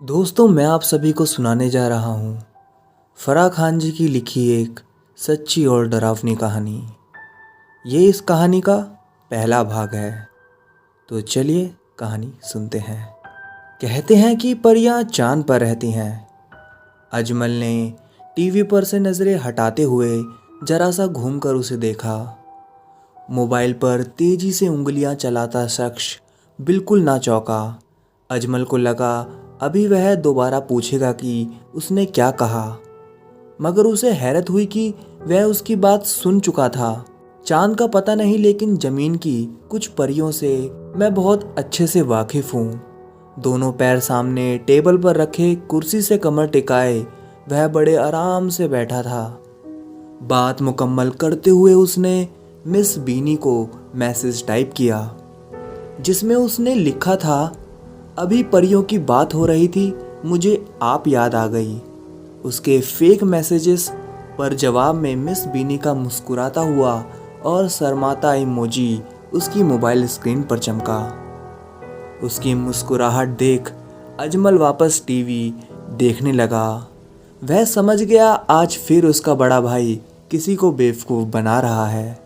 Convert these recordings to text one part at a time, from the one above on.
दोस्तों, मैं आप सभी को सुनाने जा रहा हूँ फराह खान जी की लिखी एक सच्ची और डरावनी कहानी। ये इस कहानी का पहला भाग है, तो चलिए कहानी सुनते हैं। कहते हैं कि परियां चांद पर रहती हैं। अजमल ने टीवी पर से नज़रें हटाते हुए जरा सा घूमकर उसे देखा। मोबाइल पर तेजी से उंगलियां चलाता शख्स बिल्कुल ना चौंका। अजमल को लगा अभी वह दोबारा पूछेगा कि उसने क्या कहा, मगर उसे हैरत हुई कि वह उसकी बात सुन चुका था। चांद का पता नहीं, लेकिन जमीन की कुछ परियों से मैं बहुत अच्छे से वाकिफ हूँ। दोनों पैर सामने टेबल पर रखे कुर्सी से कमर टिकाए वह बड़े आराम से बैठा था। बात मुकम्मल करते हुए उसने मिस बीनी को मैसेज टाइप किया, जिसमें उसने लिखा था, अभी परियों की बात हो रही थी, मुझे आप याद आ गई। उसके फेक मैसेजेस पर जवाब में मिस बीनी का मुस्कुराता हुआ और शर्माता इमोजी उसकी मोबाइल स्क्रीन पर चमका। उसकी मुस्कुराहट देख अजमल वापस टीवी देखने लगा। वह समझ गया आज फिर उसका बड़ा भाई किसी को बेवकूफ़ बना रहा है।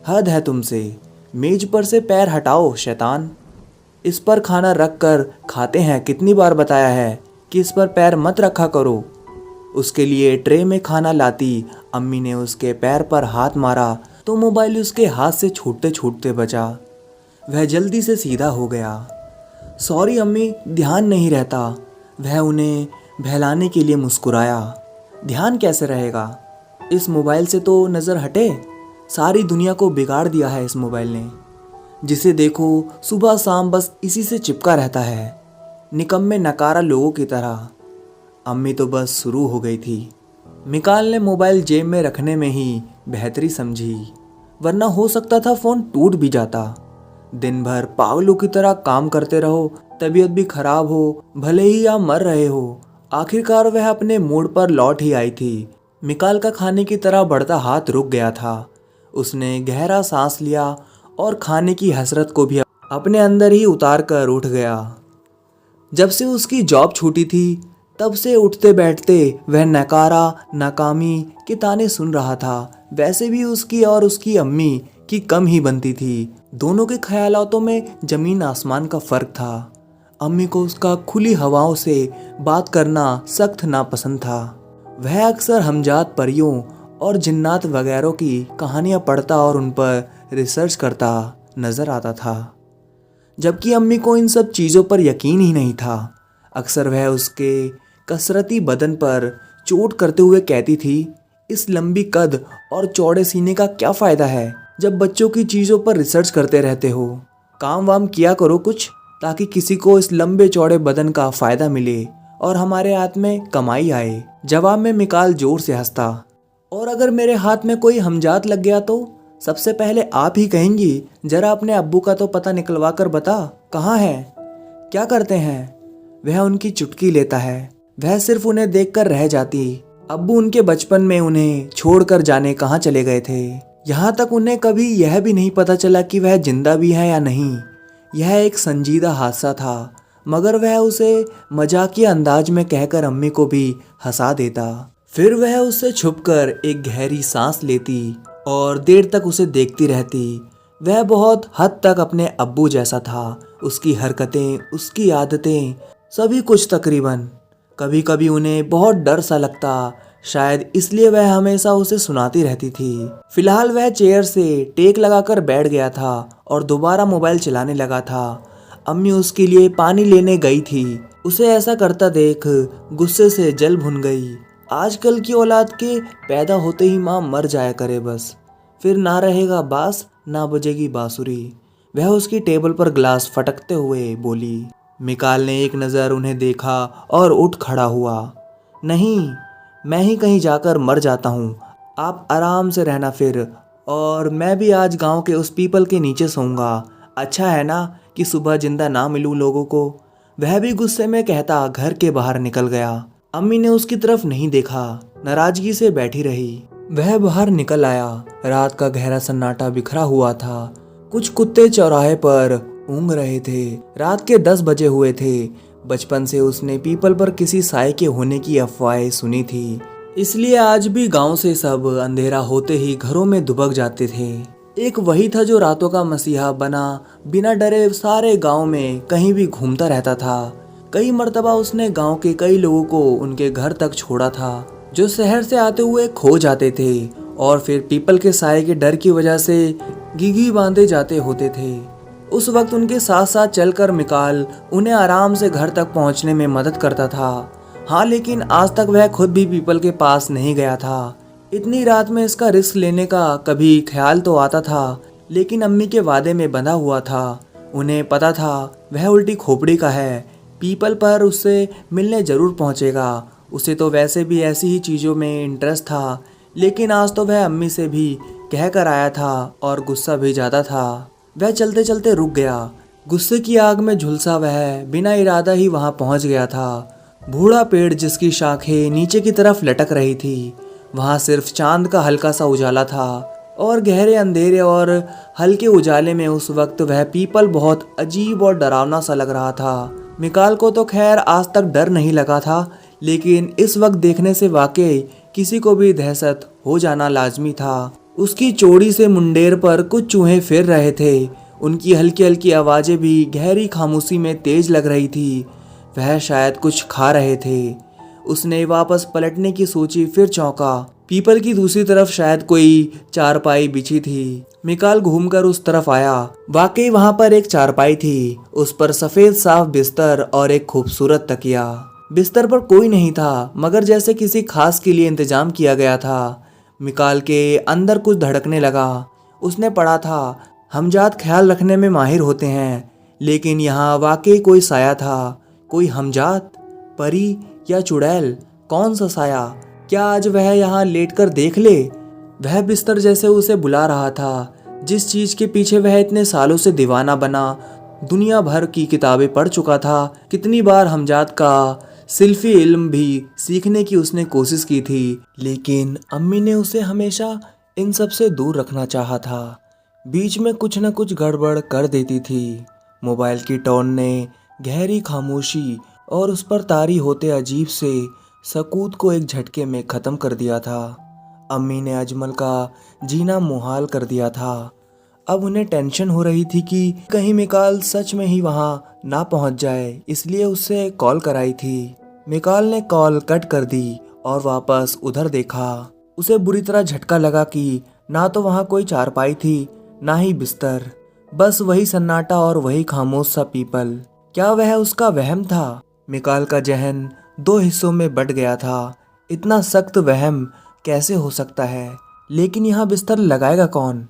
हद है तुमसे, मेज पर से पैर हटाओ शैतान। इस पर खाना रख कर खाते हैं, कितनी बार बताया है कि इस पर पैर मत रखा करो। उसके लिए ट्रे में खाना लाती अम्मी ने उसके पैर पर हाथ मारा तो मोबाइल उसके हाथ से छूटते छूटते बचा। वह जल्दी से सीधा हो गया। सॉरी अम्मी, ध्यान नहीं रहता। वह उन्हें बहलाने के लिए मुस्कुराया। ध्यान कैसे रहेगा, इस मोबाइल से तो नज़र हटे। सारी दुनिया को बिगाड़ दिया है इस मोबाइल ने। जिसे देखो सुबह शाम बस इसी से चिपका रहता है, निकम्मे नकारा लोगों की तरह। अम्मी तो बस शुरू हो गई थी। मिकाल ने मोबाइल जेब में रखने में ही बेहतरी समझी, वरना हो सकता था फ़ोन टूट भी जाता। दिन भर पागलों की तरह काम करते रहो, तबीयत भी खराब हो, भले ही आप मर रहे हो। आखिरकार वह अपने मूड पर लौट ही आई थी। मिकाल का खाने की तरह बढ़ता हाथ रुक गया था। उसने गहरा सांस लिया और खाने की हसरत को भी अपने अंदर ही उतार कर उठ गया। जब से उसकी जॉब छूटी थी, तब से उठते बैठते वह नकारा नाकामी के ताने सुन रहा था। वैसे भी उसकी और उसकी अम्मी की कम ही बनती थी। दोनों के ख्यालातों में जमीन आसमान का फर्क था। अम्मी को उसका खुली हवाओं से बात करना सख्त नापसंद था। वह अक्सर हमजात परियों और जिन्नात वगैरह की कहानियां पढ़ता और उन पर रिसर्च करता नजर आता था, जबकि अम्मी को इन सब चीज़ों पर यकीन ही नहीं था। अक्सर वह उसके कसरती बदन पर चोट करते हुए कहती थी, इस लंबी कद और चौड़े सीने का क्या फ़ायदा है जब बच्चों की चीज़ों पर रिसर्च करते रहते हो। काम वाम किया करो कुछ, ताकि किसी को इस लंबे चौड़े बदन का फ़ायदा मिले और हमारे हाथ में कमाई आए। जवाब में मिकाल जोर से हंसता, और अगर मेरे हाथ में कोई हमजात लग गया तो सबसे पहले आप ही कहेंगी, जरा अपने अब्बू का तो पता निकलवा कर बता, कहाँ है, क्या करते हैं। वह उनकी चुटकी लेता है। वह सिर्फ उन्हें देखकर रह जाती। अब्बू उनके बचपन में उन्हें छोड़कर जाने कहाँ चले गए थे। यहाँ तक उन्हें कभी यह भी नहीं पता चला कि वह जिंदा भी है या नहीं। यह एक संजीदा हादसा था, मगर वह उसे मजाकिया अंदाज में कहकर अम्मी को भी हंसा देता। फिर वह उससे छुपकर एक गहरी सांस लेती और देर तक उसे देखती रहती। वह बहुत हद तक अपने अब्बू जैसा था। उसकी हरकतें, उसकी आदतें, सभी कुछ तकरीबन। कभी कभी उन्हें बहुत डर सा लगता, शायद इसलिए वह हमेशा उसे सुनाती रहती थी। फिलहाल वह चेयर से टेक लगाकर बैठ गया था और दोबारा मोबाइल चलाने लगा था। अम्मी उसके लिए पानी लेने गई थी। उसे ऐसा करता देख गुस्से से जल भुन गई। आजकल की औलाद के पैदा होते ही माँ मर जाया करे बस, फिर ना रहेगा बास ना बजेगी बांसुरी। वह उसकी टेबल पर ग्लास फटकते हुए बोली। मिकाल ने एक नज़र उन्हें देखा और उठ खड़ा हुआ। नहीं, मैं ही कहीं जाकर मर जाता हूँ, आप आराम से रहना फिर, और मैं भी आज गांव के उस पीपल के नीचे सोऊंगा। अच्छा है ना कि सुबह जिंदा ना मिलूं लोगों को। वह भी गुस्से में कहता घर के बाहर निकल गया। अम्मी ने उसकी तरफ नहीं देखा, नाराजगी से बैठी रही। वह बाहर निकल आया। रात का गहरा सन्नाटा बिखरा हुआ था। कुछ कुत्ते चौराहे पर ऊँग रहे थे। रात के 10 बजे हुए थे। बचपन से उसने पीपल पर किसी साए के होने की अफवाहें सुनी थी, इसलिए आज भी गांव से सब अंधेरा होते ही घरों में दुबक जाते थे। एक वही था जो रातों का मसीहा बना बिना डरे सारे गांव में कहीं भी घूमता रहता था। कई मर्तबा उसने गांव के कई लोगों को उनके घर तक छोड़ा था, जो शहर से आते हुए खो जाते थे और फिर पीपल के साए के डर की वजह से घिघी बांधे जाते होते थे। उस वक्त उनके साथ साथ चलकर मिकाल उन्हें आराम से घर तक पहुंचने में मदद करता था। हाँ, लेकिन आज तक वह खुद भी पीपल के पास नहीं गया था। इतनी रात में इसका रिस्क लेने का कभी ख्याल तो आता था, लेकिन अम्मी के वादे में बंधा हुआ था। उन्हें पता था वह उल्टी खोपड़ी का है, पीपल पर उससे मिलने जरूर पहुंचेगा। उसे तो वैसे भी ऐसी ही चीज़ों में इंटरेस्ट था, लेकिन आज तो वह अम्मी से भी कह कर आया था और गुस्सा भी ज़्यादा था। वह चलते चलते रुक गया। गुस्से की आग में झुलसा वह बिना इरादा ही वहां पहुंच गया था। बूढ़ा पेड़ जिसकी शाखें नीचे की तरफ लटक रही थी, वहां सिर्फ चांद का हल्का सा उजाला था और गहरे अंधेरे और हल्के उजाले में उस वक्त वह पीपल बहुत अजीब और डरावना सा लग रहा था। मिकाल को तो खैर आज तक डर नहीं लगा था, लेकिन इस वक्त देखने से वाकई किसी को भी दहशत हो जाना लाजमी था। उसकी चौड़ी से मुंडेर पर कुछ चूहे फिर रहे थे। उनकी हल्की हल्की आवाजें भी गहरी खामोशी में तेज लग रही थी। वह शायद कुछ खा रहे थे। उसने वापस पलटने की सोची, फिर चौंका। पीपल की दूसरी तरफ शायद कोई चारपाई बिछी थी। मिकाल घूमकर उस तरफ आया। वाकई वहां पर एक चारपाई थी। उस पर सफेद साफ बिस्तर और एक खूबसूरत तकिया। बिस्तर पर कोई नहीं था, मगर जैसे किसी खास के लिए इंतजाम किया गया था। मिकाल के अंदर कुछ धड़कने लगा। उसने पढ़ा था, हमजात ख्याल रखने में माहिर होते हैं, लेकिन यहाँ वाकई कोई साया था। कोई हमजात, परी या चुड़ैल? कौन सा साया? क्या आज वह यहाँ लेटकर देख ले? वह बिस्तर जैसे उसे बुला रहा था, जिस चीज के पीछे वह इतने सालों से दीवाना बना। दुनिया भर की किताबें पढ़ चुका था। कितनी बार हमजात का सिल्फी इल्म भी सीखने की उसने कोशिश की थी, लेकिन अम्मी ने उसे हमेशा इन सब से दूर रखना चाहा था। बीच में कुछ न कुछ गड़बड़ कर देती थी। मोबाइल की टोन ने गहरी खामोशी और उस पर तारी होते अजीब से सकूत को एक झटके में ख़त्म कर दिया था। अम्मी ने अजमल का जीना मुहाल कर दिया था। अब उन्हें टेंशन हो रही थी कि कहीं मिकाल सच में ही वहां ना पहुंच जाए, इसलिए उससे कॉल कराई थी। मिकाल ने कॉल कट कर दी और वापस उधर देखा। उसे बुरी तरह झटका लगा कि ना तो वहां कोई चारपाई थी, ना ही बिस्तर, बस वही सन्नाटा और वही खामोश सा पीपल। क्या वह उसका वहम था? मिकाल का जहन दो हिस्सों में बट गया था। इतना सख्त वहम कैसे हो सकता है? लेकिन यहाँ बिस्तर लगाएगा कौन?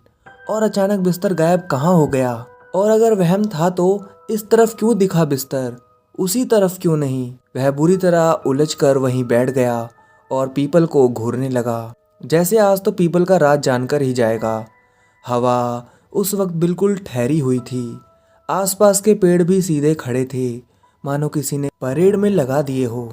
और अचानक बिस्तर गायब कहाँ हो गया? और अगर वहम था तो इस तरफ क्यों दिखा बिस्तर, उसी तरफ क्यों नहीं? वह बुरी तरह उलझकर वहीं बैठ गया और पीपल को घूरने लगा, जैसे आज तो पीपल का राज जानकर ही जाएगा। हवा उस वक्त बिल्कुल ठहरी हुई थी। आसपास के पेड़ भी सीधे खड़े थे, मानो किसी ने परेड में लगा दिए हो।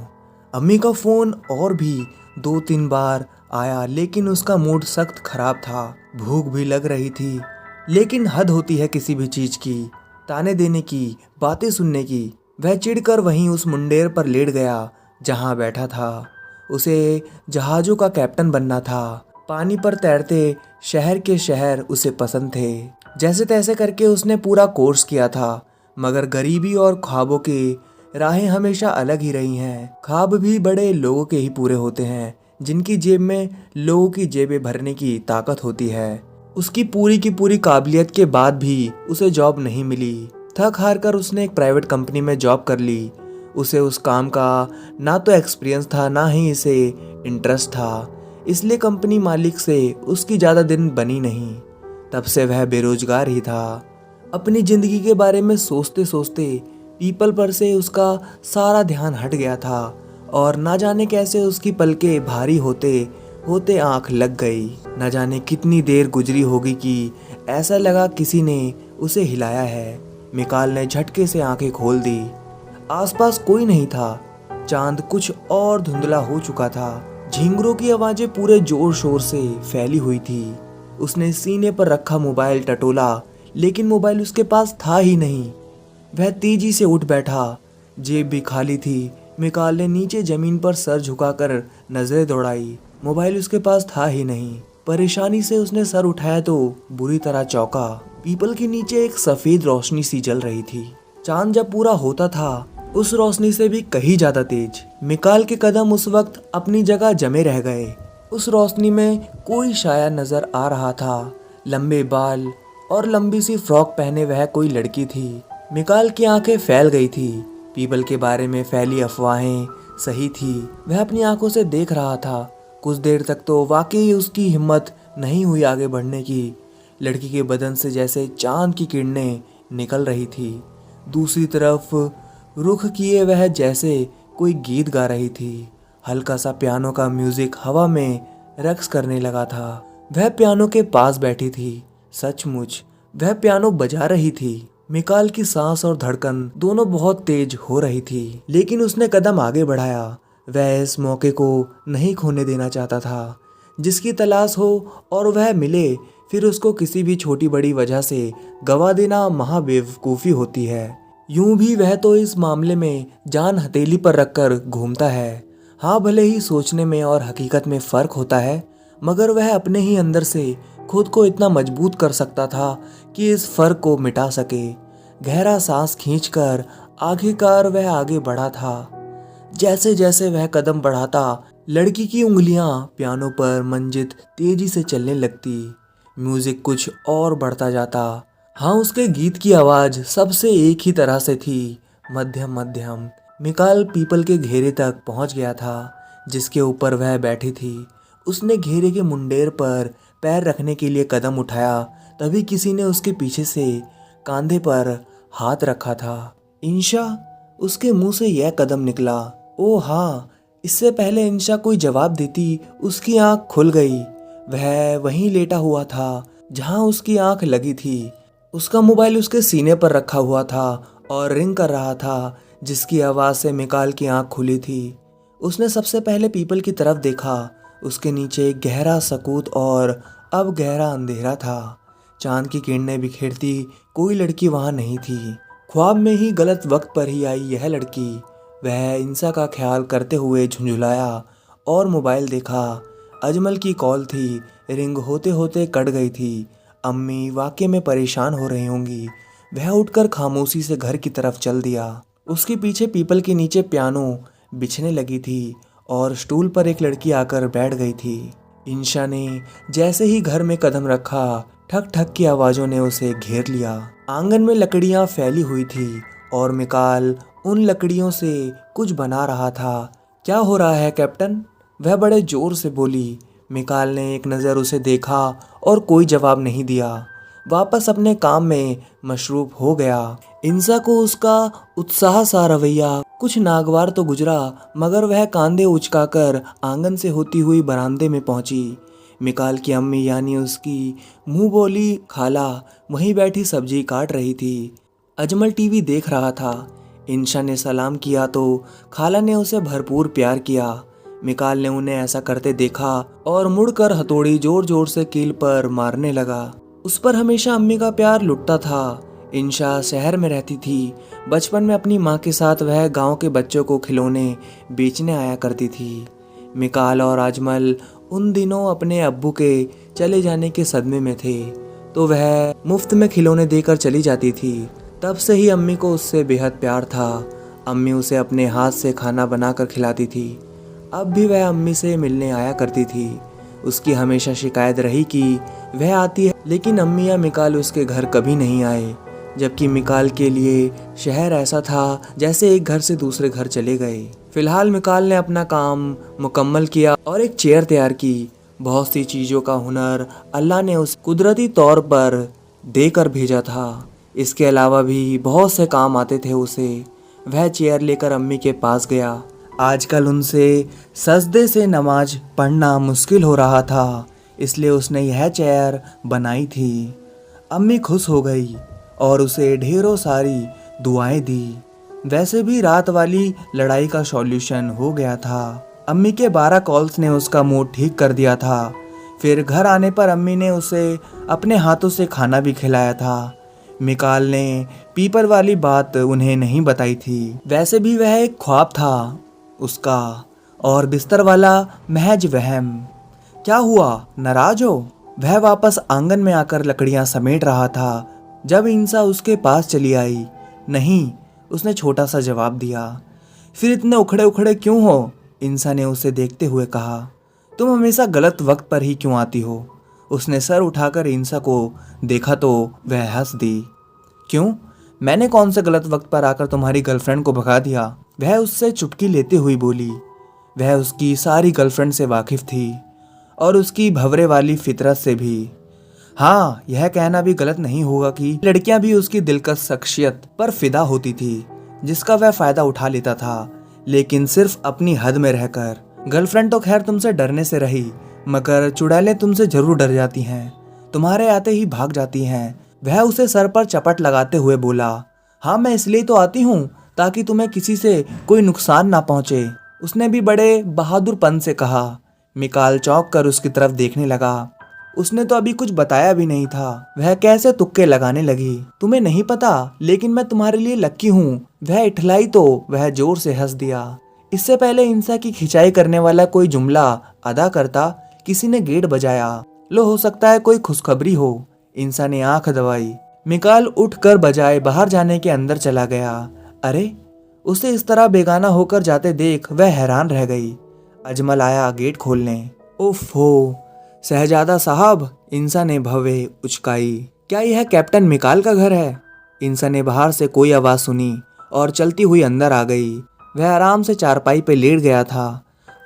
अम्मी का फोन और भी 2-3 बार आया, लेकिन उसका मूड सख्त खराब था। भूख भी लग रही थी, लेकिन हद होती है किसी भी चीज की, ताने देने की, बातें सुनने की। वह चिढ़कर वहीं उस मुंडेर पर लेट गया जहां बैठा था। उसे जहाजों का कैप्टन बनना था। पानी पर तैरते शहर के शहर उसे पसंद थे। जैसे तैसे करके उसने पूरा कोर्स किया था, मगर गरीबी और ख्वाबों की राहें हमेशा अलग ही रही हैं। ख्वाब भी बड़े लोगों के ही पूरे होते हैं, जिनकी जेब में लोगों की जेबें भरने की ताकत होती है। उसकी पूरी की पूरी काबिलियत के बाद भी उसे जॉब नहीं मिली। थक हार कर उसने एक प्राइवेट कंपनी में जॉब कर ली। उसे उस काम का ना तो एक्सपीरियंस था, ना ही इसे इंटरेस्ट था, इसलिए कंपनी मालिक से उसकी ज़्यादा दिन बनी नहीं। तब से वह बेरोजगार ही था। अपनी जिंदगी के बारे में सोचते सोचते पीपल पर से उसका सारा ध्यान हट गया था और ना जाने कैसे उसकी पलकें भारी होते होते आंख लग गई। न जाने कितनी देर गुजरी होगी कि ऐसा लगा किसी ने उसे हिलाया है। मिकाल ने झटके से आंखें खोल दी। आसपास कोई नहीं था। चांद कुछ और धुंधला हो चुका था। झींगरों की आवाजें पूरे जोर शोर से फैली हुई थी। उसने सीने पर रखा मोबाइल टटोला, लेकिन मोबाइल उसके पास था ही नहीं। वह तेजी से उठ बैठा। जेब भी खाली थी। मिकाल ने नीचे जमीन पर सर झुकाकर नजरें दौड़ाई। मोबाइल उसके पास था ही नहीं। परेशानी से उसने सर उठाया तो बुरी तरह चौंका। पीपल के नीचे एक सफेद रोशनी सी जल रही थी। चांद जब पूरा होता था उस रोशनी से भी कहीं ज्यादा तेज। मिकाल के कदम उस वक्त अपनी जगह जमे रह गए। उस रोशनी में कोई शायर नजर आ रहा था। लंबे बाल और लंबी सी फ्रॉक पहने वह कोई लड़की थी। मिकाल की आंखें फैल गई थी। पीपल के बारे में फैली अफवाहें सही थी। वह अपनी आंखों से देख रहा था। कुछ देर तक तो वाकई उसकी हिम्मत नहीं हुई आगे बढ़ने की। लड़की के बदन से जैसे चांद की किरणें निकल रही थी। दूसरी तरफ रुख किए वह जैसे कोई गीत गा रही थी। हल्का सा पियानो का म्यूजिक हवा में रक्स करने लगा था। वह पियानो के पास बैठी थी। सचमुच वह पियानो बजा रही थी। मिकाल की सांस और धड़कन दोनों बहुत तेज हो रही थी, लेकिन उसने कदम आगे बढ़ाया। वह इस मौके को नहीं खोने देना चाहता था। जिसकी तलाश हो और वह मिले, फिर उसको किसी भी छोटी बड़ी वजह से गवा देना महाबेवकूफ़ी होती है। यूं भी वह तो इस मामले में जान हथेली पर रखकर घूमता है। हाँ, भले ही सोचने में और हकीकत में फ़र्क होता है, मगर वह अपने ही अंदर से खुद को इतना मजबूत कर सकता था कि इस फ़र्क को मिटा सके। गहरा सांस खींचकर आखिरकार वह आगे बढ़ा था। जैसे जैसे वह कदम बढ़ाता, लड़की की उंगलियां पियानो पर मंजित तेजी से चलने लगती। म्यूजिक कुछ और बढ़ता जाता। हाँ, उसके गीत की आवाज सबसे एक ही तरह से थी, मध्यम मध्यम। मिकाल पीपल के घेरे तक पहुंच गया था जिसके ऊपर वह बैठी थी। उसने घेरे के मुंडेर पर पैर रखने के लिए कदम उठाया, तभी किसी ने उसके पीछे से कंधे पर हाथ रखा था। इंशा, उसके मुंह से यह कदम निकला। ओ हाँ, इससे पहले इंशा कोई जवाब देती, उसकी आंख खुल गई। वह वहीं लेटा हुआ था जहां उसकी आंख लगी थी। उसका मोबाइल उसके सीने पर रखा हुआ था और रिंग कर रहा था, जिसकी आवाज़ से मिकाल की आंख खुली थी। उसने सबसे पहले पीपल की तरफ देखा। उसके नीचे एक गहरा सकूत और अब गहरा अंधेरा था। चांद की किरणें बिखेरती कोई लड़की वहां नहीं थी। ख्वाब में ही गलत वक्त पर ही आई यह लड़की। वह इंसा का ख्याल करते हुए झुंझुलाया और मोबाइल देखा। अजमल की कॉल थी, रिंग होते होते कट गई थी। अम्मी वाकई में परेशान हो रही होंगी। वह उठकर खामोशी से घर की तरफ चल दिया। उसके पीछे पीपल के नीचे पियानो बिछने लगी थी और स्टूल पर एक लड़की आकर बैठ गई थी। इंशा ने जैसे ही घर में कदम रखा, ठक ठक की आवाज़ों ने उसे घेर लिया। आंगन में लकड़ियां फैली हुई थी और मिकाल उन लकड़ियों से कुछ बना रहा था। क्या हो रहा है कैप्टन? वह बड़े जोर से बोली। मिकाल ने एक नज़र उसे देखा और कोई जवाब नहीं दिया। वापस अपने काम में मशरूफ हो गया। इंसा को उसका उत्साह सा रवैया कुछ नागवार तो गुजरा, मगर वह कांधे उचकाकर आंगन से होती हुई बरामदे में पहुंची। मिकाल की अम्मी यानी उसकी मुंह बोली खाला वहीं बैठी सब्जी काट रही थी। अजमल टीवी देख रहा था। इंशा ने सलाम किया तो खाला ने उसे भरपूर प्यार किया। मिकाल ने उन्हें ऐसा करते देखा और मुड़कर हथौड़ी जोर जोर से कील पर मारने लगा। उस पर हमेशा अम्मी का प्यार लुटता था। इंशा शहर में रहती थी। बचपन में अपनी माँ के साथ वह गांव के बच्चों को खिलौने बेचने आया करती थी। मिकाल और अजमल उन दिनों अपने अब्बू के चले जाने के सदमे में थे, तो वह मुफ्त में खिलौने देकर चली जाती थी। तब से ही अम्मी को उससे बेहद प्यार था। अम्मी उसे अपने हाथ से खाना बनाकर खिलाती थी। अब भी वह अम्मी से मिलने आया करती थी। उसकी हमेशा शिकायत रही कि वह आती है, लेकिन अम्मी या मिकाल उसके घर कभी नहीं आए। जबकि मिकाल के लिए शहर ऐसा था जैसे एक घर से दूसरे घर चले गए। फिलहाल मिकाल ने अपना काम मुकम्मल किया और एक चेयर तैयार की। बहुत सी चीज़ों का हुनर अल्लाह ने उस कुदरती तौर पर देकर भेजा था। इसके अलावा भी बहुत से काम आते थे उसे। वह चेयर लेकर अम्मी के पास गया। आजकल उनसे सजदे से नमाज पढ़ना मुश्किल हो रहा था, इसलिए उसने यह चेयर बनाई थी। अम्मी खुश हो गई और उसे ढेरों सारी दुआएं दी। वैसे भी रात वाली लड़ाई का सॉल्यूशन हो गया था। अम्मी के 12 कॉल्स ने उसका मूड ठीक कर दिया था। फिर घर आने पर अम्मी ने उसे अपने हाथों से खाना भी खिलाया था। मिकाल ने पीपल वाली बात उन्हें नहीं बताई थी। वैसे भी वह एक ख्वाब था उसका, और बिस्तर वाला महज वहम। क्या हुआ, नाराज हो? वह वापस आंगन में आकर लकड़ियां समेट रहा था जब इंसा उसके पास चली आई। नहीं, उसने छोटा सा जवाब दिया। फिर इतने उखड़े उखड़े क्यों हो? इंसा ने उसे देखते हुए कहा। तुम हमेशा गलत वक्त पर ही क्यों आती हो? उसने सर उठाकर इंसा को देखा तो वह हंस दी। क्यों? मैंने कौन से गलत वक्त पर आकर तुम्हारी गर्लफ्रेंड को भगा दिया? वह उससे चुटकी लेते हुई बोली। वह उसकी सारी गर्लफ्रेंड से वाकिफ थी और उसकी भंवरे वाली फितरत से भी। हाँ, यह कहना भी गलत नहीं होगा कि लड़कियां भी उसकी दिलकश शख्सियत पर फिदा होती थी, जिसका वह फायदा उठा लेता था, लेकिन सिर्फ अपनी हद में रहकर। गर्लफ्रेंड तो खैर तुमसे डरने से रही, मगर चुड़ैलें तुमसे जरूर डर जाती हैं, तुम्हारे आते ही भाग जाती हैं। वह उसे सर पर चपट लगाते हुए बोला। हाँ, मैं इसलिए तो आती हूँ ताकि तुम्हें किसी से कोई नुकसान ना पहुंचे, उसने भी बड़े बहादुरपन से कहा। मिकाल चौंक कर उसकी तरफ देखने लगा। उसने तो अभी कुछ बताया भी नहीं था, वह कैसे तुक्के लगाने लगी। तुम्हें नहीं पता, लेकिन मैं तुम्हारे लिए लक्की हूँ। वह इठलाई तो वह जोर से हंस दिया। इससे पहले इंसा की खिंचाई करने वाला कोई जुमला अदा करता, किसी ने गेट बजाया। लो, हो सकता है कोई खुशखबरी हो। इंसा ने आंख दबाई। मिकाल उठकर बजाए बाहर जाने के अंदर चला गया। अरे, उसे इस तरह बेगाना होकर जाते देख वह हैरान रह गई। अजमल आया गेट खोलने। उफ हो, शहजादा साहब, इंसा ने भव्य उचकाई। क्या यह कैप्टन मिकाल का घर है? इंसा ने बाहर से कोई आवाज सुनी और चलती हुई अंदर आ गई। वह आराम से चारपाई पे लेट गया था।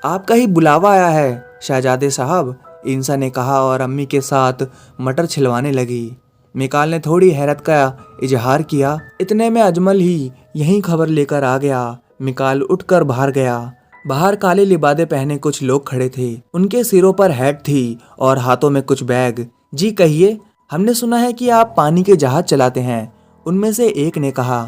आपका ही बुलावा आया है शहजादे साहब, इंसा ने कहा और अम्मी के साथ मटर छिलवाने लगी। मिकाल ने थोड़ी हैरत का इजहार किया। इतने में अजमल ही यही खबर लेकर आ गया। मिकाल उठकर बाहर गया। बाहर काले लिबादे पहने कुछ लोग खड़े थे। उनके सिरों पर हैट थी और हाथों में कुछ बैग। जी कहिए, हमने सुना है कि आप पानी के जहाज चलाते हैं, उनमें से एक ने कहा।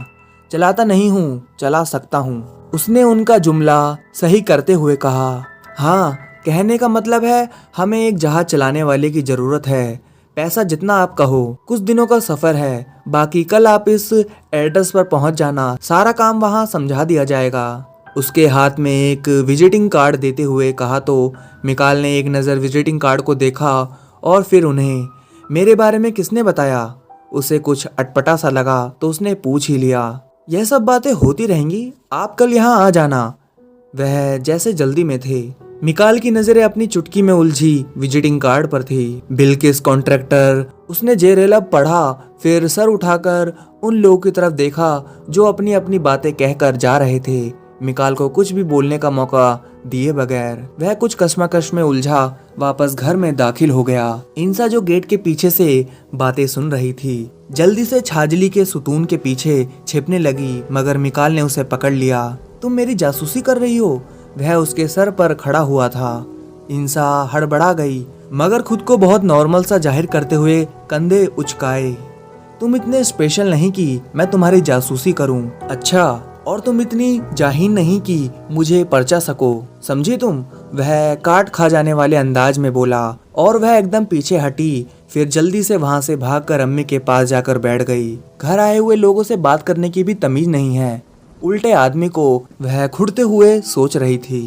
चलाता नहीं हूँ, चला सकता हूँ, उसने उनका जुमला सही करते हुए कहा। हाँ, कहने का मतलब है हमें एक जहाज चलाने वाले की जरूरत है। पैसा जितना आप कहो, कुछ दिनों का सफर है, बाकी कल आप इस एड्रेस पर पहुंच जाना, सारा काम वहां समझा दिया जाएगा। उसके हाथ में एक विजिटिंग कार्ड देते हुए कहा तो मिकाल ने एक नज़र विजिटिंग कार्ड को देखा और फिर उन्हें। मेरे बारे में किसने बताया? उसे कुछ अटपटा सा लगा तो उसने पूछ ही लिया। यह सब बातें होती रहेंगी, आप कल यहाँ आ जाना। वह जैसे जल्दी में थे। मिकाल की नजरें अपनी चुटकी में उलझी विजिटिंग कार्ड पर थी। बिल्किस कॉन्ट्रैक्टर। उसने जेरेलब पढ़ा, फिर सर उठाकर उन लोगों की तरफ देखा जो अपनी अपनी बातें कहकर जा रहे थे, मिकाल को कुछ भी बोलने का मौका दिए बगैर। वह कुछ कश्मकश में उलझा वापस घर में दाखिल हो गया। इंसा जो गेट के पीछे से बातें सुन रही थी, जल्दी से छाजली के सुतून के पीछे छिपने लगी, मगर मिकाल ने उसे पकड़ लिया। तुम मेरी जासूसी कर रही हो? वह उसके सर पर खड़ा हुआ था। इंसा हड़बड़ा गई, मगर खुद को बहुत नॉर्मल सा जाहिर करते हुए कंधे उचकाए। तुम इतने स्पेशल नहीं कि मैं तुम्हारी जासूसी करूं। अच्छा, और तुम इतनी जाहीन नहीं कि मुझे परचा सको, समझी तुम? वह काट खा जाने वाले अंदाज में बोला और वह एकदम पीछे हटी। फिर जल्दी से वहां से भागकर अम्मी के पास जाकर बैठ गई। घर आए हुए लोगों से बात करने की भी तमीज नहीं है। उल्टे आदमी को वह खुड़ते हुए सोच रही थी।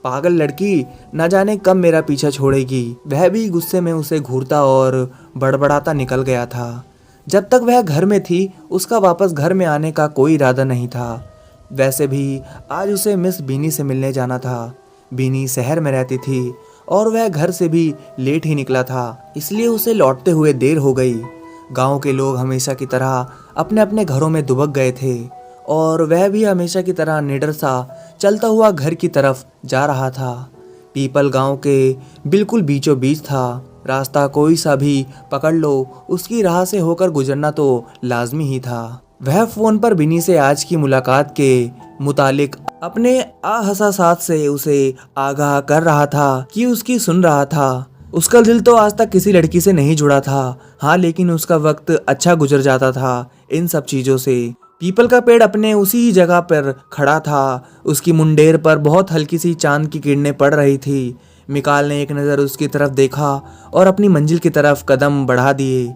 पागल लड़की, न जाने कब मेरा पीछा छोड़ेगी। वह भी गुस्से में उसे घूरता और बड़बड़ाता निकल गया था। जब तक वह घर में थी, उसका वापस घर में आने का कोई इरादा नहीं था। वैसे भी आज उसे मिस बीनी से मिलने जाना था। बीनी शहर में रहती थी और वह घर से भी लेट ही निकला था, इसलिए उसे लौटते हुए देर हो गई। गांव के लोग हमेशा की तरह अपने अपने घरों में दुबक गए थे और वह भी हमेशा की तरह निडर सा चलता हुआ घर की तरफ जा रहा था। पीपल गांव के बिल्कुल बीचों बीच था। रास्ता कोई सा भी पकड़ लो, उसकी राह से होकर गुजरना तो लाजमी ही था। वह फोन पर बिनी से आज की मुलाकात के मुतालिक अपने आहसासात से उसे आगाह कर रहा था कि उसकी सुन रहा था। उसका दिल तो आज तक किसी लड़की से नहीं जुड़ा था। हाँ, लेकिन उसका वक्त अच्छा गुजर जाता था इन सब चीजों से। पीपल का पेड़ अपने उसी जगह पर खड़ा था। उसकी मुंडेर पर बहुत हल्की सी चांद की किरणें पड़ रही थी। मिकाल ने एक नज़र उसकी तरफ देखा और अपनी मंजिल की तरफ कदम बढ़ा दिए।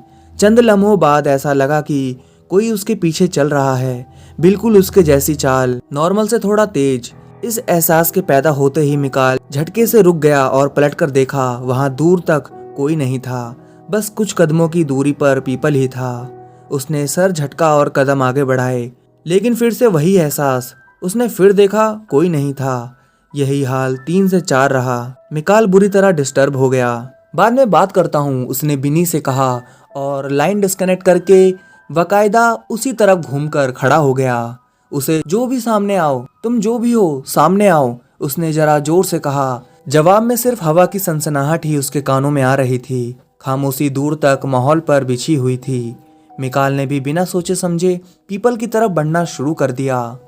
चंद लम्हों बाद ऐसा लगा कि कोई उसके पीछे चल रहा है, बिल्कुल उसके जैसी चाल, नॉर्मल से थोड़ा तेज। इस एहसास के पैदा होते ही मिकाल झटके से रुक गया और पलटकर देखा। वहां दूर तक कोई नहीं था, बस कुछ कदमों की दूरी पर पीपल ही था। उसने सर झटका और कदम आगे बढ़ाए, लेकिन फिर से वही एहसास। उसने फिर देखा, कोई नहीं था। यही हाल 3 से 4 रहा। मिकाल बुरी तरह डिस्टर्ब हो गया। बाद में बात करता हूँ, उसने बिनी से कहा और लाइन डिस्कनेक्ट करके बकायदा उसी तरफ घूमकर खड़ा हो गया। उसे जो भी सामने आओ, तुम जो भी हो सामने आओ, उसने जरा जोर से कहा। जवाब में सिर्फ हवा की सनसनाहट ही उसके कानों में आ रही थी। खामोशी दूर तक माहौल पर बिछी हुई थी। मिकाल ने भी बिना सोचे समझे पीपल की तरफ बढ़ना शुरू कर दिया।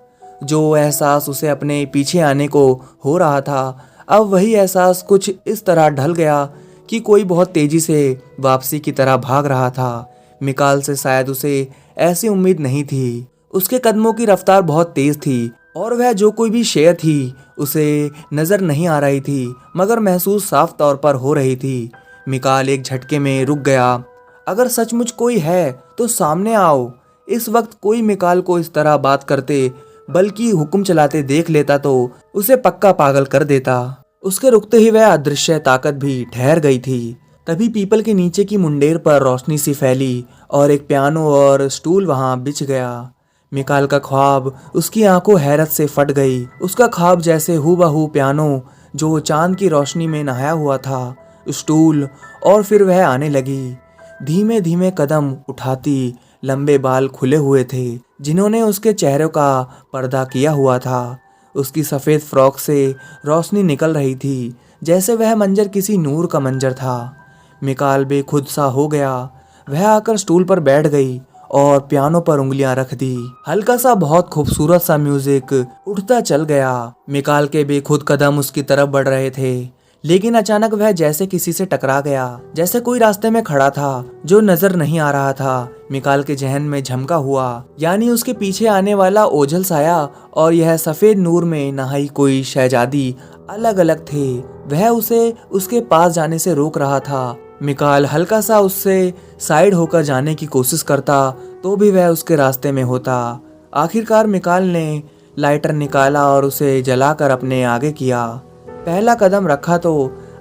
जो एहसास उसे अपने पीछे आने को हो रहा था, अब वही एहसास कुछ इस तरह ढल गया कि कोई बहुत तेजी से वापसी की तरह भाग रहा था। मिकाल से शायद उसे ऐसी उम्मीद नहीं थी। उसके कदमों की रफ्तार बहुत तेज थी और वह जो कोई भी शय थी उसे नजर नहीं आ रही थी, मगर महसूस साफ तौर पर हो रही थी। मिकाल एक झटके में रुक गया। अगर सचमुच कोई है तो सामने आओ। इस वक्त कोई मिकाल को इस तरह बात करते बल्कि हुक्म चलाते देख लेता तो उसे पक्का पागल कर देता। उसके रुकते ही वह अदृश्य ताकत भी ठहर गई थी। तभी पीपल के नीचे की मुंडेर पर रोशनी सी फैली और एक पियानो और स्टूल वहां बिछ गया। मिकाल का ख्वाब उसकी आंखों हैरत से फट गई। उसका ख्वाब जैसे हूबहू पियानो जो चांद की रोशनी में नहाया हुआ था, स्टूल, और फिर वह आने लगी। धीमे धीमे कदम उठाती, लंबे बाल खुले हुए थे जिन्होंने उसके चेहरे का पर्दा किया हुआ था। उसकी सफ़ेद फ्रॉक से रोशनी निकल रही थी, जैसे वह मंजर किसी नूर का मंजर था। मिकाल बेखुद सा हो गया। वह आकर स्टूल पर बैठ गई और पियानो पर उंगलियां रख दी। हल्का सा बहुत खूबसूरत सा म्यूजिक उठता चल गया। मिकाल के बेखुद कदम उसकी तरफ बढ़ रहे थे, लेकिन अचानक वह जैसे किसी से टकरा गया, जैसे कोई रास्ते में खड़ा था जो नजर नहीं आ रहा था। मिकाल के जहन में झमका हुआ, यानी उसके पीछे आने वाला ओझल साया और यह सफेद नूर में नहाई कोई शहजादी अलग अलग थे। वह उसे उसके पास जाने से रोक रहा था। मिकाल हल्का सा उससे साइड होकर जाने की कोशिश करता तो भी वह उसके रास्ते में होता। आखिरकार मिकाल ने लाइटर निकाला और उसे जलाकर अपने आगे किया। पहला कदम रखा तो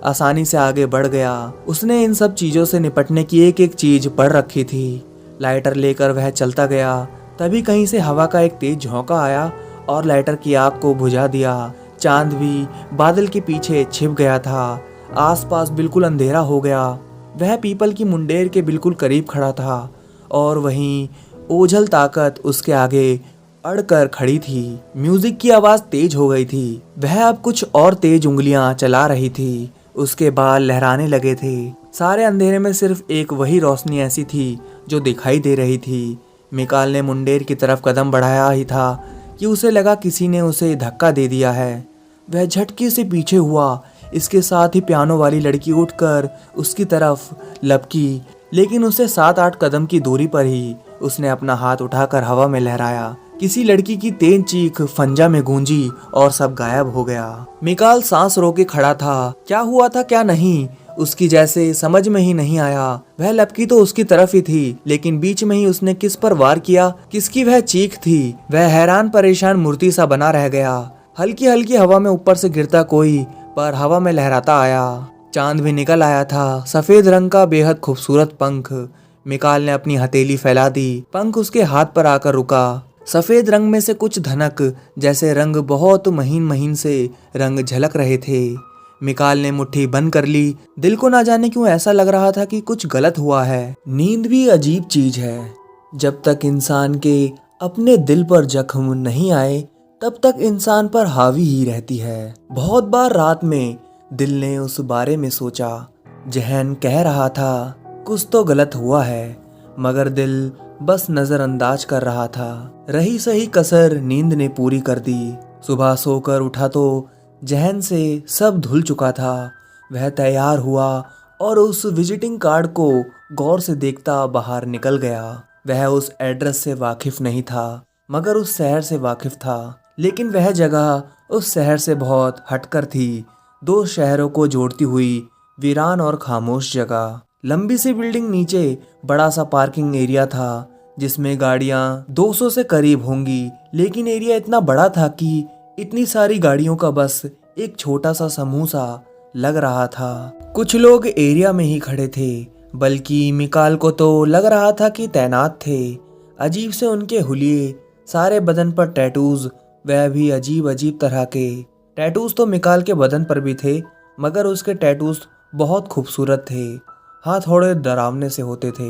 आसानी से आगे बढ़ गया। उसने इन सब चीजों से निपटने की एक एक चीज पढ़ रखी थी। लाइटर लेकर वह चलता गया। तभी कहीं से हवा का एक तेज झोंका आया और लाइटर की आग को बुझा दिया। चांद भी बादल के पीछे छिप गया था। आसपास बिल्कुल अंधेरा हो गया। वह पीपल की मुंडेर के बिल्कुल करीब खड़ा था और वहीं ओझल ताकत उसके आगे अड़कर खड़ी थी। म्यूजिक की आवाज तेज हो गई थी। वह अब कुछ और तेज उंगलियां चला रही थी। उसके बाल लहराने लगे थे। सारे अंधेरे में सिर्फ एक वही रोशनी ऐसी थी जो दिखाई दे रही थी। मिकाल ने मुंडेर की तरफ कदम बढ़ाया ही था कि उसे लगा किसी ने उसे धक्का दे दिया है। वह झटके से पीछे हुआ। इसके साथ ही पियानो वाली लड़की उठकर उसकी तरफ लपकी, लेकिन उससे 7-8 कदम की दूरी पर ही उसने अपना हाथ उठाकर हवा में लहराया। किसी लड़की की तेज चीख फंजा में गूंजी और सब गायब हो गया। मिकाल सांस रोके खड़ा था। क्या हुआ था क्या नहीं, उसकी जैसे समझ में ही नहीं आया। वह लपकी तो उसकी तरफ ही थी, लेकिन बीच में ही उसने किस पर वार किया, किसकी वह चीख थी। वह हैरान परेशान मूर्ति सा बना रह गया। हल्की हल्की हवा में ऊपर से गिरता कोई पर हवा में लहराता आया। चांद भी निकल आया था, सफेद रंग का बेहद खूबसूरत पंख। मिकाल ने अपनी हथेली फैला दी। पंख उसके हाथ पर आकर रुका। सफेद रंग में से कुछ धनक जैसे रंग बहुत महीन महीन से रंग झलक रहे थे। मिकाल ने मुट्ठी बंद कर ली। दिल को ना जाने क्यों ऐसा लग रहा था कि कुछ गलत हुआ है। नींद भी अजीब चीज है। जब तक इंसान के अपने दिल पर जख्म नहीं आए तब तक इंसान पर हावी ही रहती है। बहुत बार रात में दिल ने उस बारे में सोचा। जहन कह रहा था कुछ तो गलत हुआ है, मगर दिल बस नजरअंदाज कर रहा था। रही सही कसर नींद ने पूरी कर दी। सुबह सोकर उठा तो जहन से सब धुल चुका था। वह तैयार हुआ और उस विजिटिंग कार्ड को गौर से देखता बाहर निकल गया। वह उस एड्रेस से वाकिफ नहीं था, मगर उस शहर से वाकिफ था। लेकिन वह जगह उस शहर से बहुत हटकर थी। 2 शहरों को जोड़ती हुई वीरान और खामोश जगह। लंबी सी बिल्डिंग नीचे बड़ा सा पार्किंग एरिया था जिसमें गाड़ियां 200 से करीब होंगी, लेकिन एरिया इतना बड़ा था कि इतनी सारी गाड़ियों का बस एक छोटा सा समूह सा लग रहा था। कुछ लोग एरिया में ही खड़े थे, बल्कि मिकाल को तो लग रहा था कि तैनात थे। अजीब से उनके हुलिये, सारे बदन पर टैटूज, वह भी अजीब अजीब तरह के टैटूज। तो मिकाल के बदन पर भी थे, मगर उसके टैटूज बहुत खूबसूरत थे। हाँ, थोड़े डरावने से होते थे।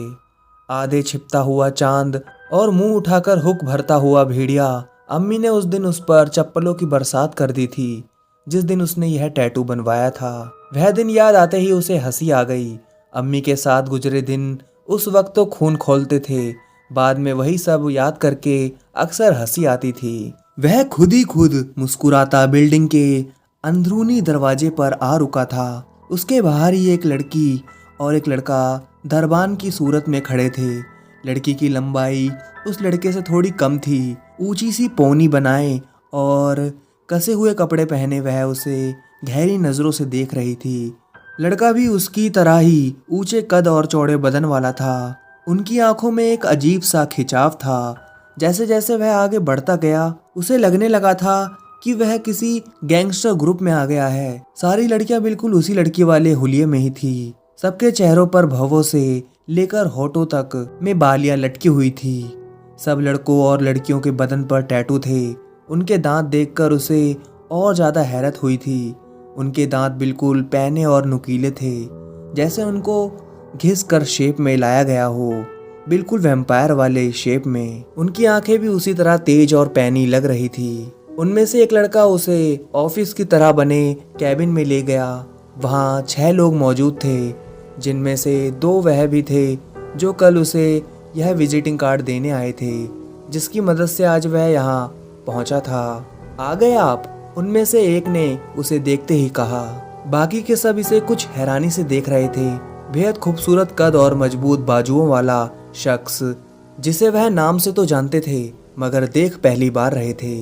आधे छिपता हुआ चांद और मुंह उठाकर हुक भरता हुआ भेड़िया। अम्मी ने उस दिन उस पर चप्पलों की बरसात कर दी थी जिस दिन उसने यह टैटू बनवाया था। वह दिन याद आते ही उसे हंसी आ गई। अम्मी के साथ गुजरे दिन उस वक्त तो खून खौलते थे, बाद में वही सब याद करके अक्सर हंसी आती थी। वह खुद ही खुद मुस्कुराता बिल्डिंग के अंदरूनी दरवाजे पर आ रुका था। उसके बाहर ही एक लड़की और एक लड़का दरबान की सूरत में खड़े थे। लड़की की लंबाई उस लड़के से थोड़ी कम थी। ऊंची सी पौनी बनाए और कसे हुए कपड़े पहने वह उसे गहरी नजरों से देख रही थी। लड़का भी उसकी तरह ही ऊंचे कद और चौड़े बदन वाला था। उनकी आंखों में एक अजीब सा खिंचाव था। जैसे जैसे वह आगे बढ़ता गया उसे लगने लगा था कि वह किसी गैंगस्टर ग्रुप में आ गया है। सारी लड़कियां बिल्कुल उसी लड़की वाले हुलिये में ही थी। सबके चेहरों पर भवों से लेकर होठों तक में बालियां लटकी हुई थी। सब लड़कों और लड़कियों के बदन पर टैटू थे। उनके दांत देखकर उसे और ज्यादा हैरत हुई थी। उनके दांत बिल्कुल पैने और नुकीले थे, जैसे उनको घिस कर शेप में लाया गया हो, बिल्कुल वैम्पायर वाले शेप में। उनकी आंखें भी उसी तरह तेज और पैनी लग रही थी। उनमें से एक लड़का उसे ऑफिस की तरह बने कैबिन में ले गया। वहाँ 6 लोग मौजूद थे, जिनमें से 2 वह भी थे जो कल उसे यह विजिटिंग कार्ड देने आए थे, जिसकी मदद से आज वह यहाँ पहुंचा था। आ गए आप? उनमें से एक ने उसे देखते ही कहा। बाकी के सब इसे कुछ हैरानी से देख रहे थे। बेहद खूबसूरत कद और मजबूत बाजुओं वाला शख्स, जिसे वह नाम से तो जानते थे मगर देख पहली बार रहे थे।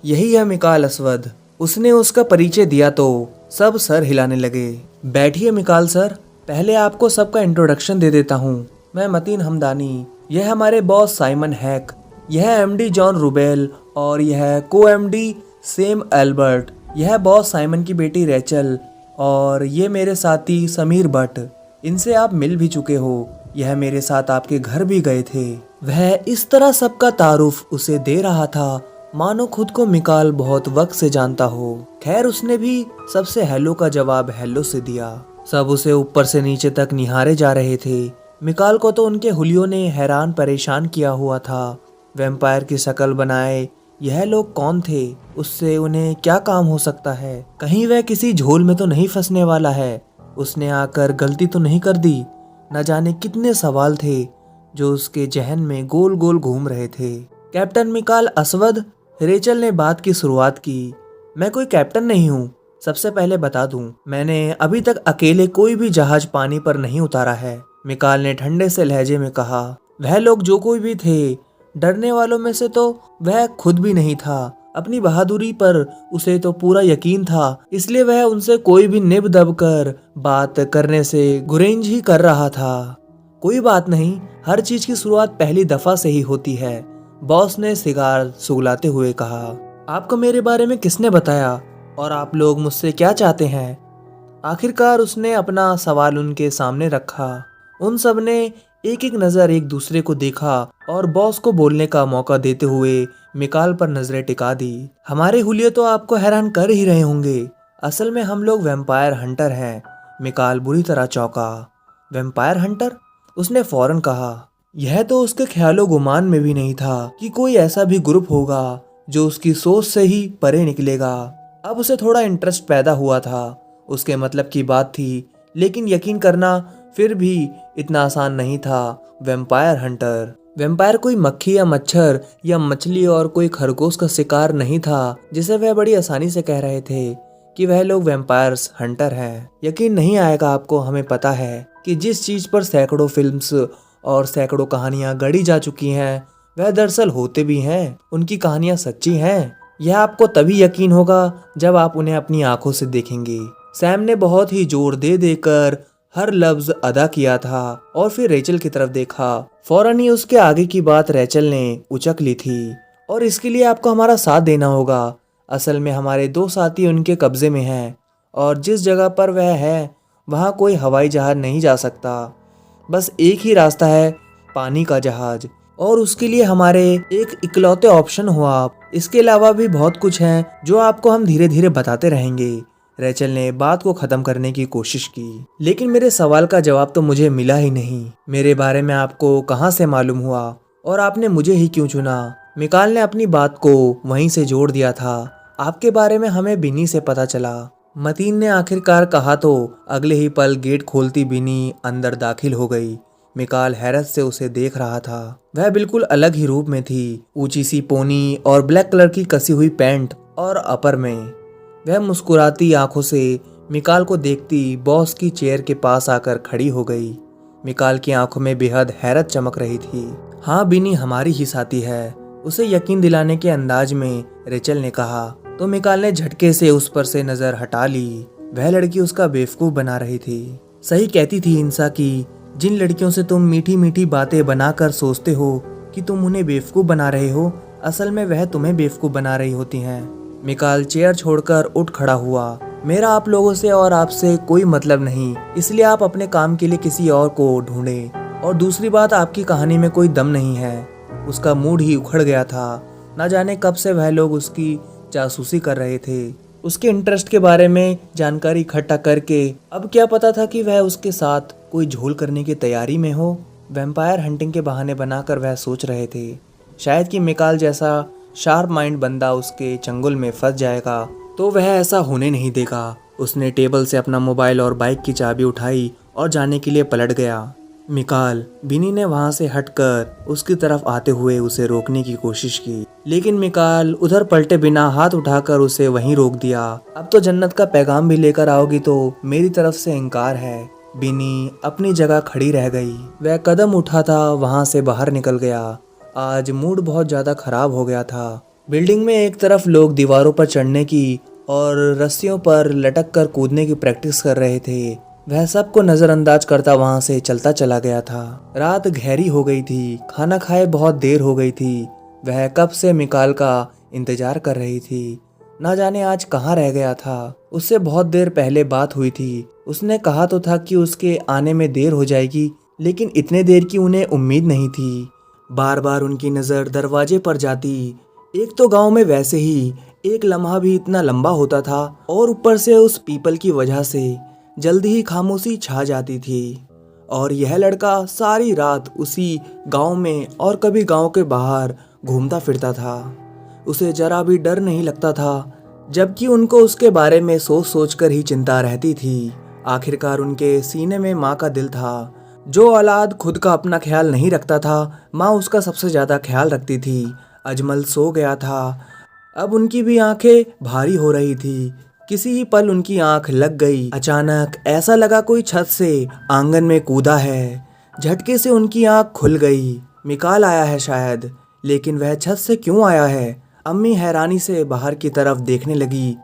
यही है मिकाल असवद। उसने उसका परिचय दिया तो सब सर हिलाने लगे। बैठिए मिकाल सर, पहले आपको सबका इंट्रोडक्शन दे देता हूँ। मैं मतीन हमदानी, यह हमारे बॉस साइमन हैक, यह एमडी जॉन रुबेल और यह को एमडी सेम एल्बर्ट, यह बॉस साइमन की बेटी रैचल और ये मेरे साथी समीर भट्ट। इनसे आप मिल भी चुके हो, यह मेरे साथ आपके घर भी गए थे। वह इस तरह सबका तारुफ उसे दे रहा था मानो खुद को मिकाल बहुत वक्त से जानता हो। खैर, उसने भी सबसे हेलो का जवाब हेलो से दिया। सब उसे ऊपर से नीचे तक निहारे जा रहे थे। मिकाल को तो उनके हुलियों ने हैरान परेशान किया हुआ था। वैम्पायर की शक्ल बनाए यह लोग कौन थे? उससे उन्हें क्या काम हो सकता है? कहीं वह किसी झोल में तो नहीं फंसने वाला है? उसने आकर गलती तो नहीं कर दी? न जाने कितने सवाल थे जो उसके जहन में गोल गोल घूम रहे थे। कैप्टन मिकाल असवद, रेचल ने बात की शुरुआत की। मैं कोई कैप्टन नहीं हूँ। सबसे पहले बता दूं, मैंने अभी तक अकेले कोई भी जहाज पानी पर नहीं उतारा है, मिकाल ने ठंडे से लहजे में कहा। वह लोग जो कोई भी थे, डरने वालों में से तो वह खुद भी नहीं था। अपनी बहादुरी पर उसे तो पूरा यकीन था, इसलिए वह उनसे कोई भी निब दब कर बात करने से गुरेज ही कर रहा था। कोई बात नहीं, हर चीज की शुरुआत पहली दफा से ही होती है, बॉस ने सिगार सुगलाते हुए कहा। आपको मेरे बारे में किसने बताया और आप लोग मुझसे क्या चाहते हैं? आखिरकार उसने अपना सवाल उनके सामने रखा। उन सब ने एक एक नजर एक दूसरे को देखा और बॉस को बोलने का मौका देते हुए मिकाल पर नजरें टिका दी। हमारे हुलिये तो आपको हैरान कर ही रहे होंगे, असल में हम लोग वैम्पायर हंटर हैं। मिकाल बुरी तरह चौंका। Vampire Hunter? उसने फौरन कहा। यह तो उसके ख्यालो गुमान में भी नहीं था कि कोई ऐसा भी ग्रुप होगा जो उसकी सोच से ही परे निकलेगा। अब उसे थोड़ा इंटरेस्ट पैदा हुआ था। उसके मतलब की बात थी, लेकिन यकीन करना फिर भी इतना आसान नहीं था। वैम्पायर हंटर, वैम्पायर कोई मक्खी या मच्छर या मछली और कोई खरगोश का शिकार नहीं था जिसे वह बड़ी आसानी से कह रहे थे कि वह लोग वैम्पायर्स हंटर हैं। यकीन नहीं आएगा आपको, हमें पता है कि जिस चीज पर सैकड़ों फिल्म्स और सैकड़ों कहानियां गढ़ी जा चुकी हैं, वह दरअसल होते भी हैं। उनकी कहानियां सच्ची हैं। यह आपको तभी यकीन होगा जब आप उन्हें अपनी आंखों से देखेंगे। सैम ने बहुत ही जोर दे देकर हर लफ्ज अदा किया था और फिर रेचल की तरफ देखा। फौरन ही उसके आगे की बात रेचल ने उचक ली थी। और इसके लिए आपको हमारा साथ देना होगा। असल में हमारे 2 साथी उनके कब्जे में हैं और जिस जगह पर वह है वहाँ कोई हवाई जहाज नहीं जा सकता। बस एक ही रास्ता है, पानी का जहाज। और उसके लिए हमारे एक इकलौते ऑप्शन हो आप। इसके अलावा भी बहुत कुछ है जो आपको हम धीरे धीरे बताते रहेंगे। रेचल ने बात को खत्म करने की कोशिश की, लेकिन मेरे सवाल का जवाब तो मुझे मिला ही नहीं। मेरे बारे में आपको कहाँ से मालूम हुआ और आपने मुझे ही क्यों चुना? मिकाल ने अपनी बात को वहीं से जोड़ दिया था। आपके बारे में हमें बिनी से पता चला। मतीन ने आखिरकार कहा तो अगले ही पल गेट खोलती बिनी अंदर दाखिल हो गई। मिकाल हैरत से उसे देख रहा था। वह बिल्कुल अलग ही रूप में थी, ऊंची सी पोनी और ब्लैक कलर की कसी हुई पैंट और अपर में। वह मुस्कुराती आंखों से मिकाल को देखती बॉस की चेयर के पास आकर खड़ी हो गई। मिकाल की आंखों में बेहद हैरत चमक रही थी। हाँ, बिनी हमारी ही साथी है, उसे यकीन दिलाने के अंदाज में रेचल ने कहा। तो मिकाल ने झटके से उस पर से नजर हटा ली। वह लड़की उसका बेवकूफ बना रही थी। सही कहती थी इंसा की, जिन लड़कियों से तुम मीठी मीठी बातें बनाकर सोचते हो कि तुम उन्हें बेवकूफ बना रहे हो, असल में वह तुम्हें बेवकूफ बना रही होती हैं। मिकाल चेयर छोड़कर उठ खड़ा हुआ। मेरा आप लोगों से और आपसे कोई मतलब नहीं, इसलिए आप अपने काम के लिए किसी और को ढूंढें। और दूसरी बात, आपकी कहानी में कोई दम नहीं है। उसका मूड ही उखड़ गया था। न जाने कब से वह लोग उसकी जासूसी कर रहे थे, उसके इंटरेस्ट के बारे में जानकारी इकट्ठा करके। अब क्या पता था कि वह उसके साथ कोई झोल करने की तैयारी में हो। वैम्पायर हंटिंग के बहाने बनाकर वह सोच रहे थे शायद कि मिकाल जैसा शार्प माइंड बंदा उसके चंगुल में फंस जाएगा, तो वह ऐसा होने नहीं देगा। उसने टेबल से अपना मोबाइल और बाइक की चाबी उठाई और जाने के लिए पलट गया। मिकाल, बिनी ने वहां से हटकर उसकी तरफ आते हुए उसे रोकने की कोशिश की, लेकिन मिकाल उधर पलटे बिना हाथ उठाकर उसे वहीं रोक दिया। अब तो जन्नत का पैगाम भी लेकर आओगी तो मेरी तरफ से इनकार है। बिनी अपनी जगह खड़ी रह गई। वह कदम उठा था वहां से बाहर निकल गया। आज मूड बहुत ज्यादा खराब हो गया था। बिल्डिंग में एक तरफ लोग दीवारों पर चढ़ने की और रस्सियों पर लटक कर कूदने की प्रैक्टिस कर रहे थे। वह सबको नजरअंदाज करता वहां से चलता चला गया था। रात गहरी हो गई थी, खाना खाए बहुत देर हो गई थी। वह कब से मिकाल का इंतजार कर रही थी। ना जाने आज कहाँ रह गया था। उससे बहुत देर पहले बात हुई थी। उसने कहा तो था कि उसके आने में देर हो जाएगी, लेकिन इतने देर की उन्हें उम्मीद नहीं थी। बार बार उनकी नज़र दरवाजे पर जाती। एक तो गांव में वैसे ही एक लम्हा भी इतना लंबा होता था और ऊपर से उस पीपल की वजह से जल्दी ही खामोशी छा जाती थी। और यह लड़का सारी रात उसी गांव में और कभी गांव के बाहर घूमता फिरता था। उसे जरा भी डर नहीं लगता था, जबकि उनको उसके बारे में सोच सोच कर ही चिंता रहती थी। आखिरकार उनके सीने में माँ का दिल था। जो औलाद खुद का अपना ख्याल नहीं रखता था, माँ उसका सबसे ज़्यादा ख्याल रखती थी। अजमल सो गया था। अब उनकी भी आंखें भारी हो रही थी। किसी ही पल उनकी आंख लग गई। अचानक ऐसा लगा कोई छत से आंगन में कूदा है। झटके से उनकी आंख खुल गई। मिकाल आया है शायद, लेकिन वह छत से क्यों आया है? अम्मी हैरानी से बाहर की तरफ देखने लगी।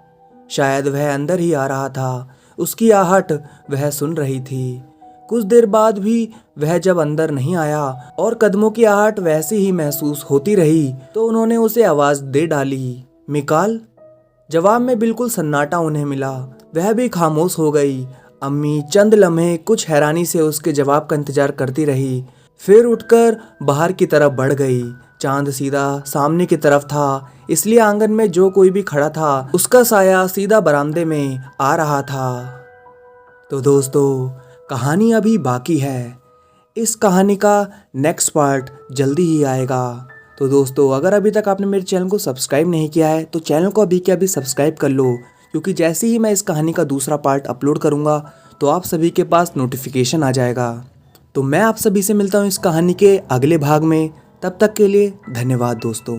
शायद वह अंदर ही आ रहा था। उसकी आहट वह सुन रही थी। कुछ देर बाद भी वह जब अंदर नहीं आया और कदमों की आहट वैसी ही महसूस होती रही, तो उन्होंने उसे आवाज दे डाली, मिकाल। जवाब में बिल्कुल सन्नाटा उन्हें मिला। वह भी खामोश हो गई। अम्मी चंद लम्हे कुछ हैरानी से उसके जवाब का इंतजार करती रही, फिर उठकर बाहर की तरफ बढ़ गई। चांद सीधा सामने की तरफ था, इसलिए आंगन में जो कोई भी खड़ा था उसका साया सीधा बरामदे में आ रहा था। तो दोस्तों, कहानी अभी बाकी है। इस कहानी का नेक्स्ट पार्ट जल्दी ही आएगा। तो दोस्तों, अगर अभी तक आपने मेरे चैनल को सब्सक्राइब नहीं किया है तो चैनल को अभी के अभी सब्सक्राइब कर लो, क्योंकि जैसे ही मैं इस कहानी का दूसरा पार्ट अपलोड करूँगा तो आप सभी के पास नोटिफिकेशन आ जाएगा। तो मैं आप सभी से मिलता हूँ इस कहानी के अगले भाग में। तब तक के लिए धन्यवाद दोस्तों।